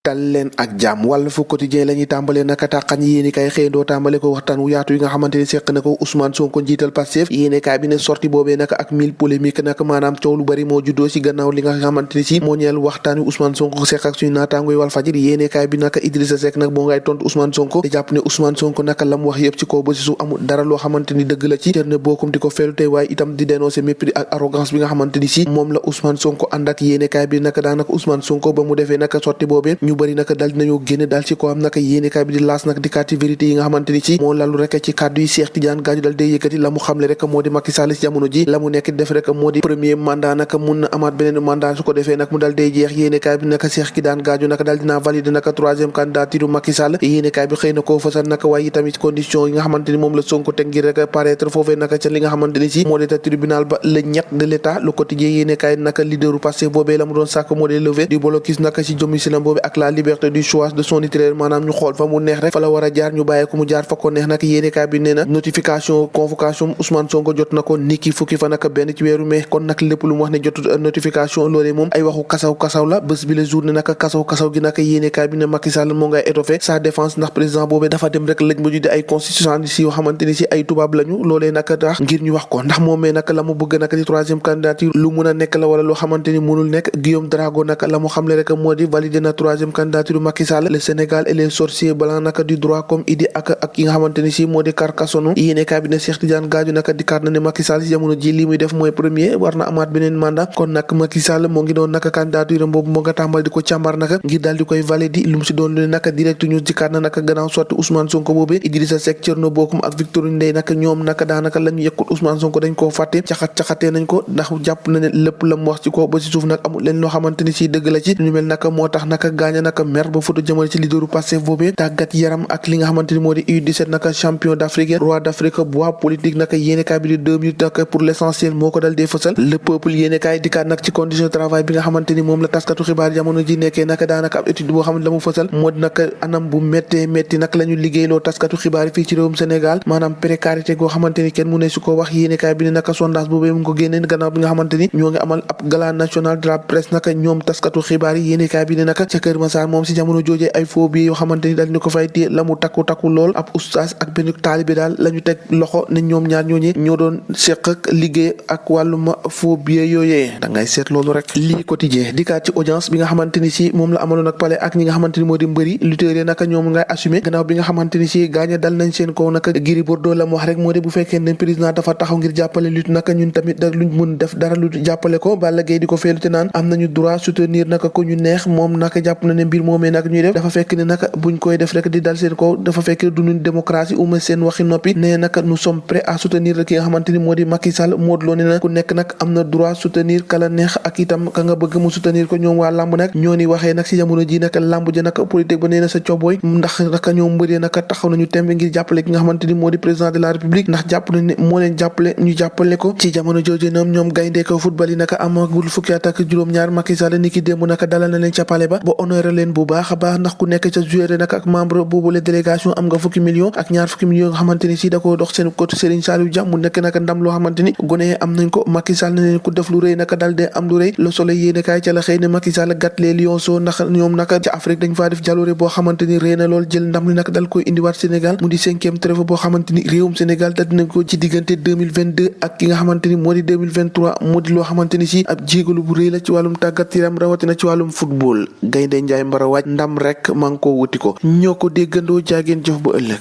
dal leen ak jàmm Walf Quotidien la ñuy tàmbalee naka tàqan yéenekaay xëyandoo tàmbale ko waxtaan wu yaatu yi nga xamante ni seq na ko Ousmane Sonko njiital Pastef yéenekaay bi ne sorti boobee naka ak mille polémique naka maanaam coow lu bari moo juddoo ci gannaaw li nga xamante ni si moo ñeel waxtaan wi Ousmane Sonko seq ak suñu naataangoy Walfadjri yéenekaay bi naka Idrissa Seck nag boo ngay tontu Ousmane Sonko te jàpp ne Ousmane Sonko naka lam wax yëpp ci kaw ba ci suuf amul dara loo xamante ni dëgg la ci terne bokkum di ko feelu tey waaye itam di dénoncer mépris ak arrogance bi nga xamante ni si moom la Ousmane Sonko ànd ak yéenekaay bi naka daanaka Ousmane Sonko ba mu defee naka sorti boobee ñu bari naka dal dinañoo génn daal ci ko am naka yéenekaay bi di laas nag di kàtti vérité yi nga xamante ni si moo lalu rek ci kàddu yi Cheikh Tidiane Gadio dal day yëkkati la mu xamle rek moo di Macky Sall ci jamono ji la mu nekk def rek moo di premier mandat naka mun na amaat beneen mandat su ko defee nag mu dal day jeex yéenekaay bi naka Cheikh Tidiane Gadio naka dal dinaa valider naka troisième candidature Macky Sall yéenekaay bi xëy na koo fasal naka waaye tamit condition yi nga xamante ni moom la Sonko teg ngir rek paraître foofee naka ca li nga xamante ni si moo di tribunal ba le ñett de l'état le quotidien yéenekaay naka leaderu Pastef boobee la mu doon sàkk moo di levé du blocus naka ci domicile boobee ak la liberté du choix de son itinéraire maanaam ñu xool fa mu neex rek fa la war a jaar ñu bàyyi ko mu jaar fa ko neex nag yéenekaay bi nee na notification convocation Ousmane Sonko jot na ko niki fukki fa naka benn ci weeru mai kon nag lépp lu mu wax ne jotut notification loolee moom ay waxu kasaw la bés bi la journée naka kasaw gi naka yéenekaay bi ne Macky Sall moo ngay étoffé sa défense ndax président boobee dafa dem rek lëj mujj di ay constitutionnalistes yoo xamante ni si ay tubaab lañu loolee naka tax ngir ñu wax ko ndax moomee naka la mu bëgg naka di troisième candidature lu mun a nekk la wala loo xamante ni mënul nekk Guillaume Drago naka la mu xamle rek moo di valider na troisième candidature Macky Sall le Sénégal et les sorciers blancs naka du droit comme Idi ak yi nga xamante ni si moo di Carcassonne yéenekaay bi ne Cheikh Tidiane Gadio naka dikkaat na ne Macky Sall si jamono ji li muy def mooy premier war na amaat beneen mandat kon nag Macky Sall moo ngi doon naka candidature boobu moo nga tàmbal di ko càmbar naka ngir daal di koy valider lu mu si doon lu ne naka direct news dikkaat na naka gannaaw sotti Ousmane Sonko boobee Idrissa Seck Thierno Bocoum ak Victorine Ndeye naka ñoom naka daanaka la ñu yëkkut Ousmane Sonko dañ koo fàtte caxatee nañ ko ndax jàpp na ne lépp la mu wax ci ko ba si suuf nag amul leen loo xamante ni si dëgg la ci ñu mel naka moo tax naka gaaña naka mer ba photo jëmale ci leaderu Pastef boobee tàggat yaram ak li nga xamante ni moo di U17 naka champion d'Afrique roi d'Afrique bois politique naka yéenekaay bi di 2 minutes naka pour l'essentiel moo ko dal dee fësal le peuple yéenekaay dikkaat nag ci condition de travail bi nga xamante ni moom la taskatu xibaar jamono ji nekkee naka daanaka ab étude boo xam ne la mu fësal moo di naka anam bu méttee métti nag la ñu liggéeyloo taskatu xibaar yi fii ci réewum Sénégal maanaam précarité goo xamante ni kenn mu ne su ko wax yéenekaay bi ne naka sondage boobee mu ngi ko génnee gannaaw bi nga xamante ni ñoo ngi amal ab gala national de la presse naka ñoom taskatu xibaar yi yéenekaay bi ne naka ca Kër Massar moom si jamono joojee ay faux billets yoo xamante ni daal ni ko fay téye la mu takku lool ab oustaz ak benn taalibe daal la ñu teg loxo ne ñoom ñaar ñooñee ñoo doon seq ak liggéey ak wàllum faux billets yooyee da ngay seet loolu rek lii quotidien dikkaat ci audience bi nga xamante ni si moom la amaloon ak palais ak ñi nga xamante ni moo di mbëri lutteurs yi naka ñoom ngay assumer gannaaw bi nga xamante ni si gaañe dal nañ seen kaw naka Gris Bordeaux la mu wax rek moo di bu fekkee ne président dafa taxaw ngir jàppale lutte naka ñun tamit da luñ mun def dara lu jàppale ko Balla Gaye di ko feelu te naan am nañu droit soutenir naka ko ñu neex moom naka jàpp na ne mbir moomee naka ñuy def dafa fekk ne naka buñ koy def rek di dal seen kaw dafa fekk ne duñu démocratie uma seen waxi noppi ne naka nous sommes prêts à soutenir ki nga xamante ni moo di Macky Sall Modou Lo ne na ku nekk nag am na droit soutenir kala neex ak itam ka nga bëgg mu soutenir ko ñoom waa lamb nag ñoo ni waxee nag si jamono ji naka lamb ja naka politique ba nee na sa cobooy ndax naka ñoom mbëree naka taxaw nañu tembe ngir jàppale ki nga xamante ni moo di président de la république ndax jàpp nañ ne moo leen jàppale ñu jàppale ko ci jamono jooju ñoom gaynde ko football yi naka amagul fukki at ak juróom-ñaar Macky Sall ni ki démb naka dalal na leen ca palais ba honoré leen bu baax a baax ndax ku nekk ca joueur naka ak membre boobule délégation am nga fukki millions ak ñaar fukki millions nga xamante ni si da ko dox seen côté Serigne Saliou Dia mu nekk naka ndam loo xamante ni gone am nañ ko Macky Sall ne leen ku def lu rëy naka dal de am lu rëy Le Soleil yéene kaay ca la xëy ne Macky Sall gàtt les Lionceaux ndax ñoom naka ca Afrique dañ faa def jaloore boo xamante ni rëy na lool jël ndam li naka dal koy indiwaat Sénégal mu di 5e trophée boo xamante ni réewum Sénégal dal dinañ ko ci diggante 2022 ak ki nga xamante ni moo di 2023 moo di loo xamante ni si ab jéegalu bu rëy la ci wàllum tàggat yaram rawatina ci wàllum football gaynde Njaay mbara waaj ndam rek maa ngi koo wuti ko ñoo ko déggandoo jaageen jof ba ëllëg